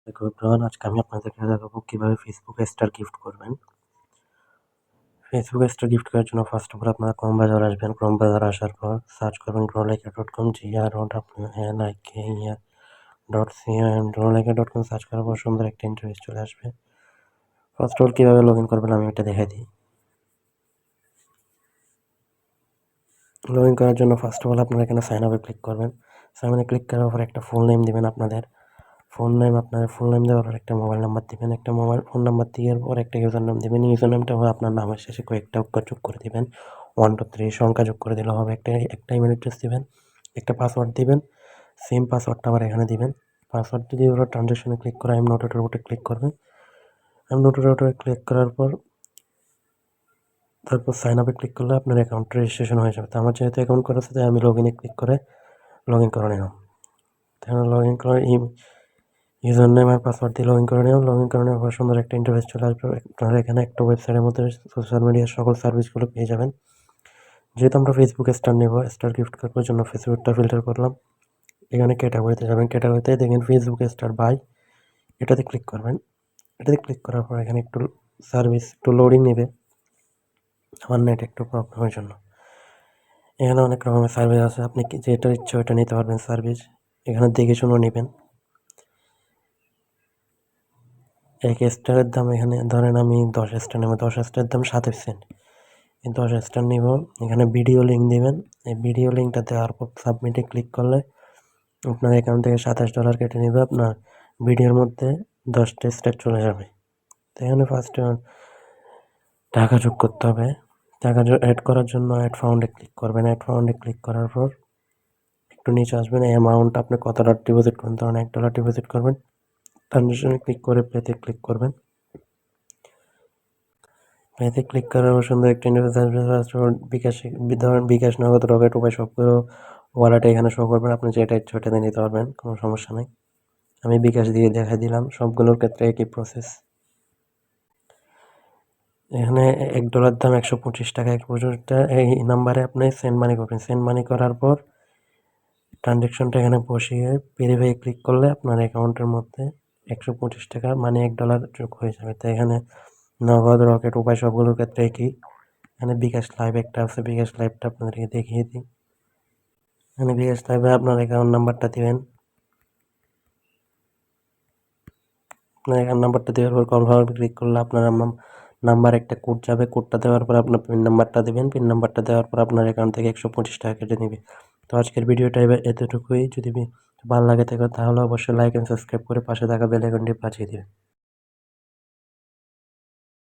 আজকে আমি আপনাদেরকে দেখাবো কিভাবে ফেসবুকে স্টার গিফট করবেন। ফেসবুকে স্টার গিফট করার জন্য ফার্স্ট অফ অল আপনারা ক্রোম ব্রাউজার আসবেন। ক্রোম ব্রাউজার আসার পর সার্চ করবেন growlike.com growlike.com সার্চ করার পর সুন্দর একটা ইন্টারফেস চলে আসবে। ফার্স্ট অফ অল কিভাবে লগ ইন করবেন আমি এটা দেখাই দিই। লগ ইন করার জন্য ফার্স্ট অফ অল আপনারা এখানে সাইন আপে ক্লিক করবেন। সাইন আপে ক্লিক করার পর একটা ফুল নেম দিবেন আপনাদের। আপনাদের ফুল নেম দেওয়ার পর একটা মোবাইল নাম্বার দিবেন। একটা ফোন নাম্বার দেওয়ার পর একটা ইউজার নাম দিবেন। ইউজার নামটা হবে আপনার নামের শেষে কয়েকটা অক্ষর যোগ করে দিবেন। 1 2 3 সংখ্যা যোগ করে দিলে হবে। একটা ইমেল অ্যাড্রেস দিবেন। একটা পাসওয়ার্ড দিবেন। সেম পাসওয়ার্ডটা আবার এখানে দিবেন। পাসওয়ার্ড দিয়ে ওরা ট্রানজাকশনে ক্লিক করে আই এম নট এর উপরে ক্লিক করবেন। আই এম নট এর উপরে ক্লিক করার পর তারপর সাইন আপে ক্লিক করলে আপনার অ্যাকাউন্ট রেজিস্ট্রেশন হয়ে যাবে। তো আমার যেহেতু অ্যাকাউন্ট করা আছে তাই আমি লগ ইনে ক্লিক করে লগ ইন করে নিলাম। তাহলে লগ ইন করে ইউজার নেম আর পাসওয়ার্ড দিয়ে লগ ইন করে নিলাম। লগ ইন করে নেওয়ার পর সুন্দর একটা ইন্টারফেস চলে আসবে। আপনারা এখানে একটা ওয়েবসাইটের মধ্যে সোশ্যাল মিডিয়ার সকল সার্ভিসগুলো পেয়ে যাবেন। যেহেতু আমরা ফেসবুকে স্টার নেব, স্টার গিফট করার জন্য ফেসবুকটা ফিল্টার করলাম। এখানে ক্যাটাগরিতে যাবেন। ক্যাটাগরিতে দেখেন ফেসবুকে স্টার বাই, এটাতে ক্লিক করবেন। এটাতে ক্লিক করার পর এখানে একটু সার্ভিস একটু লোডিং নেবে। আমার নেট একটু প্রবলেমের জন্য। এখানে অনেক রকমের সার্ভিস আছে, আপনি যেটা ইচ্ছে ওইটা নিতে পারবেন সার্ভিস। এখানে দেখে শুনে নেবেন। এক স্টারের দাম এখানে ধরেন আমি 10 স্টার নেব, 10 স্টারের দাম 7 সেন্ট। এই 10 স্টার নিব। এখানে ভিডিও লিঙ্ক দিবেন। এই ভিডিও লিঙ্কটা দেওয়ার পর সাবমিটে ক্লিক করলে আপনার অ্যাকাউন্ট থেকে $27 কেটে নেবে। আপনার ভিডিওর মধ্যে 10টা স্টার চলে যাবে। তো এখানে ফার্স্টে টাকা যোগ করতে হবে। টাকা অ্যাড করার জন্য অ্যাড ফাউন্ডে ক্লিক করবেন। অ্যাড ফাউন্ডে ক্লিক করার পর একটু নিচে আসবেন। এই অ্যামাউন্ট আপনি কতটা ডিপোজিট করবেন, ধরুন $1 ডিপোজিট করবেন। ট্রানজাকশনে ক্লিক করে পেতে ক্লিক করবেন। পেতে ক্লিক করার পর সুন্দর একটা ইন্টারফেস আসবে। বিকাশ, নগদ, রকেট উপায় সবগুলো ওয়ালেটে এখানে শো করবেন। আপনি যেটা ইচ্ছে ওটা দিয়ে নিতে পারবেন, কোনো সমস্যা নেই। আমি বিকাশ দিয়ে দেখাই দিলাম। সবগুলোর ক্ষেত্রে একই প্রসেস। এখানে $1 দাম 125 টাকা। 125 এই নাম্বারে আপনি সেন্ড মানি করবেন। সেন্ড মানি করার পর ট্রানজাকশনটা এখানে বসিয়ে ভেরিফাই ক্লিক করলে আপনার অ্যাকাউন্টের মধ্যে 125 টাকা মানে $1 যোগ হয়ে যাবে। তো এখানে নগদ, রকেট উপায় সবগুলোর ক্ষেত্রে একই। এখানে বিকাশ লাইভ একটা আছে, বিকাশ লাইভটা আপনাদেরকে দেখিয়ে দিই। এখানে বিকাশ লাইভে আপনার অ্যাকাউন্ট নাম্বারটা দিবেন। আপনার অ্যাকাউন্ট নাম্বারটা দেওয়ার পর কনফার্মে ক্লিক করলে আপনার নাম্বার একটা কোড যাবে। কোডটা দেওয়ার পর আপনার পিন নাম্বারটা দেবেন। পিন নাম্বারটা দেওয়ার পর আপনার অ্যাকাউন্ট থেকে 125 টাকা কেটে নেবে। তো আজকের ভিডিওটা এতটুকুই। যদি ভালো লাগে থাকে তাহলে অবশ্যই লাইক এন্ড সাবস্ক্রাইব করে পাশে থাকা বেল আইকনটি বাজিয়ে দিবেন।